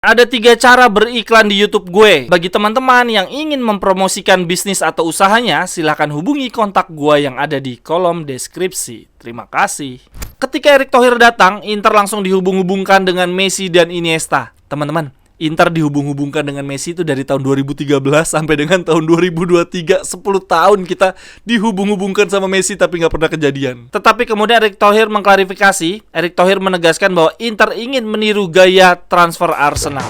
Ada 3 cara beriklan di YouTube gue. Bagi teman-teman yang ingin mempromosikan bisnis atau usahanya, silahkan hubungi kontak gue yang ada di kolom deskripsi. Terima kasih. Ketika Erick Thohir datang, Inter langsung dihubung-hubungkan dengan Messi dan Iniesta. Teman-teman, Inter dihubung-hubungkan dengan Messi itu dari tahun 2013 sampai dengan tahun 2023. 10 tahun kita dihubung-hubungkan sama Messi tapi nggak pernah kejadian. Tetapi kemudian Erick Thohir mengklarifikasi. Erick Thohir menegaskan bahwa Inter ingin meniru gaya transfer Arsenal.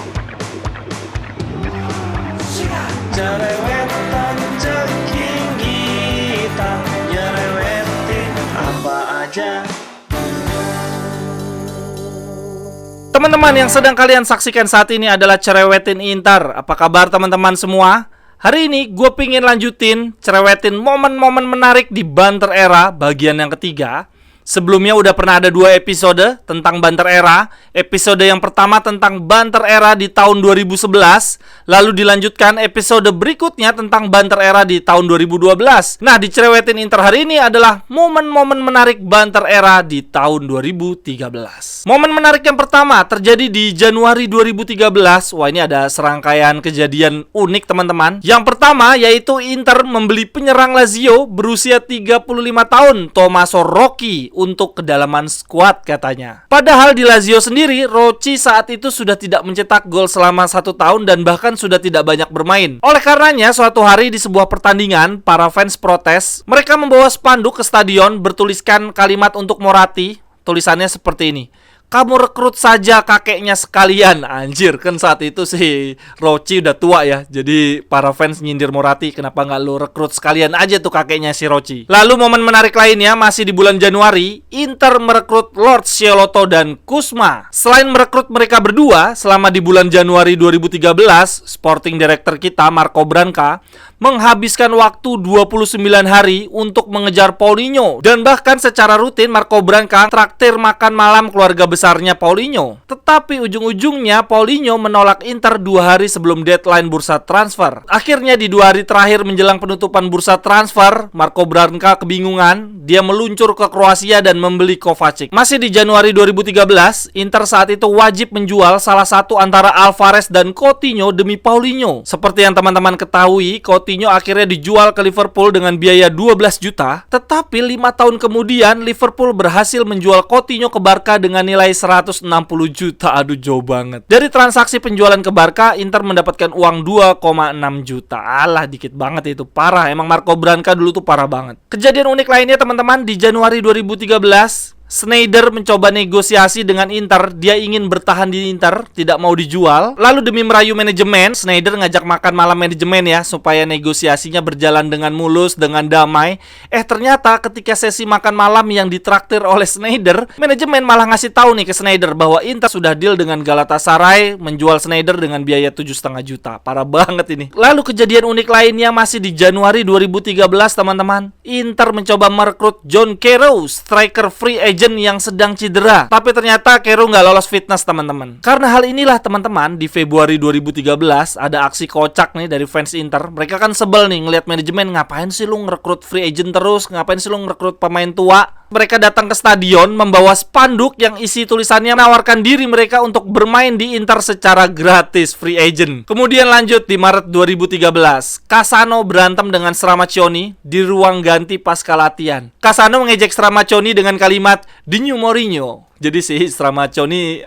Teman-teman, yang sedang kalian saksikan saat ini adalah Cerewetin Inter. Apa kabar teman-teman semua? Hari ini gue pingin lanjutin cerewetin momen-momen menarik di Banter Era bagian yang ketiga. Sebelumnya udah pernah ada 2 episode tentang Banter Era. Episode yang pertama tentang Banter Era di tahun 2011. Lalu dilanjutkan episode berikutnya tentang Banter Era di tahun 2012. Nah, di Cerewetin Inter hari ini adalah momen-momen menarik Banter Era di tahun 2013. Momen menarik yang pertama terjadi di Januari 2013. Wah, ini ada serangkaian kejadian unik teman-teman. Yang pertama yaitu Inter membeli penyerang Lazio berusia 35 tahun, Tommaso Rocchi, untuk kedalaman skuad katanya. Padahal di Lazio sendiri, Rocchi saat itu sudah tidak mencetak gol selama 1 tahun dan bahkan sudah tidak banyak bermain. Oleh karenanya, suatu hari di sebuah pertandingan, para fans protes. Mereka membawa spanduk ke stadion bertuliskan kalimat untuk Moratti. Tulisannya seperti ini: "Kamu rekrut saja kakeknya sekalian." Anjir, kan saat itu si Rocchi udah tua ya. Jadi para fans nyindir Moratti, kenapa nggak lu rekrut sekalian aja tuh kakeknya si Rocchi. Lalu momen menarik lainnya masih di bulan Januari, Inter merekrut Lord Sciolotto dan Kusma. Selain merekrut mereka berdua, selama di bulan Januari 2013, Sporting Director kita Marco Branca menghabiskan waktu 29 hari untuk mengejar Paulinho. Dan bahkan secara rutin Marco Branca traktir makan malam keluarga besarnya Paulinho. Tetapi ujung-ujungnya Paulinho menolak Inter 2 hari sebelum deadline bursa transfer. Akhirnya di 2 hari terakhir menjelang penutupan bursa transfer, Marco Branca kebingungan. Dia meluncur ke Kroasia dan membeli Kovacic. Masih di Januari 2013, Inter saat itu wajib menjual salah satu antara Alvarez dan Coutinho demi Paulinho. Seperti yang teman-teman ketahui, Coutinho akhirnya dijual ke Liverpool dengan biaya 12 juta. Tetapi 5 tahun kemudian Liverpool berhasil menjual Coutinho ke Barca dengan nilai 160 juta. Aduh, jauh banget. Dari transaksi penjualan ke Barca, Inter mendapatkan uang 2,6 juta. Alah, dikit banget itu. Parah, emang Marco Branca dulu tuh parah banget. Kejadian unik lainnya teman-teman, di Januari 2013, Sneijder mencoba negosiasi dengan Inter. Dia ingin bertahan di Inter, tidak mau dijual. Lalu demi merayu manajemen, Sneijder ngajak makan malam manajemen ya, supaya negosiasinya berjalan dengan mulus, dengan damai. Ternyata ketika sesi makan malam yang ditraktir oleh Sneijder, manajemen malah ngasih tahu nih ke Sneijder bahwa Inter sudah deal dengan Galatasaray menjual Sneijder dengan biaya 7,5 juta. Parah banget ini. Lalu kejadian unik lainnya masih di Januari 2013 teman-teman. Inter mencoba merekrut John Carew, striker free agent yang sedang cedera. Tapi ternyata Carew nggak lolos fitness teman-teman. Karena hal inilah teman-teman, di Februari 2013 ada aksi kocak nih dari fans Inter. Mereka kan sebel nih ngelihat manajemen, ngapain sih lu ngerekrut free agent terus, ngapain sih lu ngerekrut pemain tua. Mereka datang ke stadion membawa spanduk yang isi tulisannya menawarkan diri mereka untuk bermain di Inter secara gratis, free agent. Kemudian lanjut di Maret 2013, Cassano berantem dengan Stramaccioni di ruang ganti pasca latihan. Cassano mengejek Stramaccioni dengan kalimat "The New Mourinho". Jadi si Stramaccioni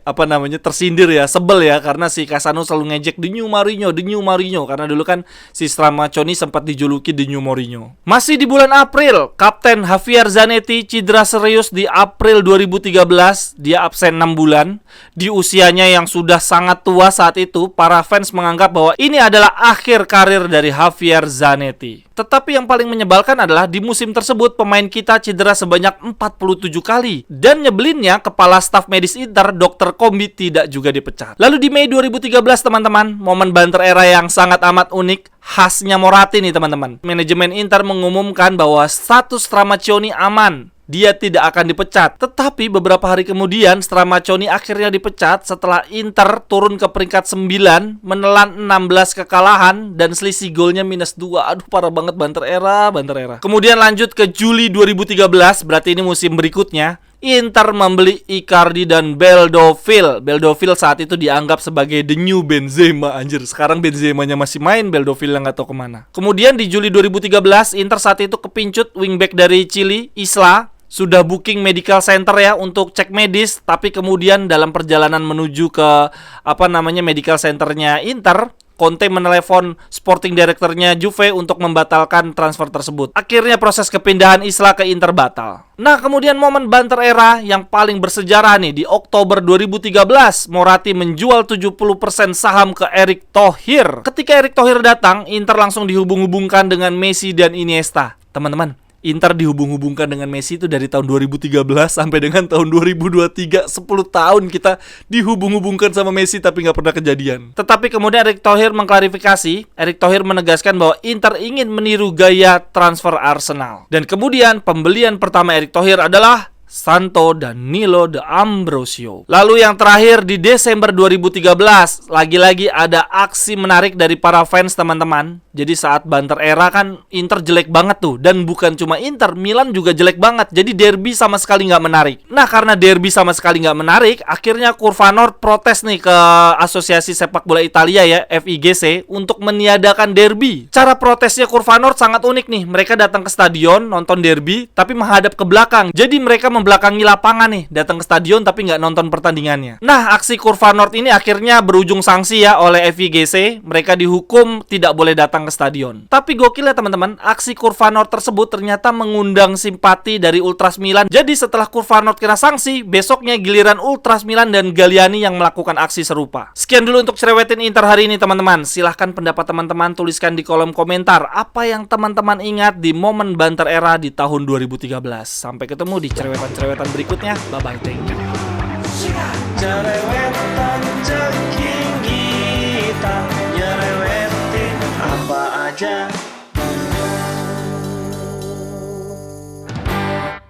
tersindir ya, sebel ya, karena si Cassano selalu ngejek The New Mourinho, karena dulu kan si Stramaccioni sempat dijuluki The New Mourinho. Masih di bulan April, Kapten Javier Zanetti cedera serius di April 2013. Dia absen 6 bulan. Di usianya yang sudah sangat tua saat itu, para fans menganggap bahwa ini adalah akhir karir dari Javier Zanetti. Tetapi yang paling menyebalkan adalah di musim tersebut pemain kita cedera sebanyak 47 kali. Dan nyebelinnya, kepala staf medis Inter, Dr. Combi, tidak juga dipecat. Lalu di Mei 2013 teman-teman, momen Banter Era yang sangat amat unik, khasnya Moratti nih teman-teman. Manajemen Inter mengumumkan bahwa status Stramaccioni aman. Dia tidak akan dipecat. Tetapi beberapa hari kemudian Stramaccioni akhirnya dipecat setelah Inter turun ke peringkat 9, menelan 16 kekalahan dan selisih golnya -2. Aduh, parah banget Banter Era. Kemudian lanjut ke Juli 2013, berarti ini musim berikutnya. Inter membeli Icardi dan Beldovil. Beldovil saat itu dianggap sebagai the new Benzema, anjir. Sekarang Benzemanya masih main, Beldovil yang nggak tahu kemana. Kemudian di Juli 2013, Inter saat itu kepincut wingback dari Chili, Isla. Sudah booking medical center ya untuk cek medis, tapi kemudian dalam perjalanan menuju ke medical centernya Inter, Conte menelepon sporting directornya Juve untuk membatalkan transfer tersebut. Akhirnya proses kepindahan Isla ke Inter batal. Nah, kemudian momen banter era yang paling bersejarah nih, di Oktober 2013, Moratti menjual 70% saham ke Erick Thohir. Ketika Erick Thohir datang, Inter langsung dihubung-hubungkan dengan Messi dan Iniesta. Teman-teman, Inter dihubung-hubungkan dengan Messi itu dari tahun 2013 sampai dengan tahun 2023. 10 tahun kita dihubung-hubungkan sama Messi tapi nggak pernah kejadian. Tetapi kemudian Erick Thohir mengklarifikasi. Erick Thohir menegaskan bahwa Inter ingin meniru gaya transfer Arsenal. Dan kemudian pembelian pertama Erick Thohir adalah Santo Danilo de Ambrosio. Lalu yang terakhir di Desember 2013, lagi-lagi ada aksi menarik dari para fans, teman-teman. Jadi saat banter era kan Inter jelek banget tuh. Dan bukan cuma Inter, Milan juga jelek banget. Jadi derby sama sekali nggak menarik. Nah, karena derby sama sekali nggak menarik, akhirnya Curva Nord protes nih ke Asosiasi Sepak Bola Italia ya, FIGC, untuk meniadakan derby. Cara protesnya Curva Nord sangat unik nih. Mereka datang ke stadion nonton derby tapi menghadap ke belakang. Jadi mereka membelakangi lapangan nih, datang ke stadion tapi nggak nonton pertandingannya. Nah, aksi Curva Nord ini akhirnya berujung sanksi ya oleh FIGC. Mereka dihukum tidak boleh datang ke stadion. Tapi gokil ya teman-teman, aksi Curva Nord tersebut ternyata mengundang simpati dari Ultras Milan. Jadi setelah Curva Nord kena sanksi, besoknya giliran Ultras Milan dan Galliani yang melakukan aksi serupa. Sekian dulu untuk cerewetin Inter hari ini teman-teman. Silahkan pendapat teman-teman tuliskan di kolom komentar. Apa yang teman-teman ingat di momen banter era di tahun 2013. Sampai ketemu di cerewetan berikutnya. Bye-bye, thank you. Cerewetan ceking kita, nyerewetin apa aja.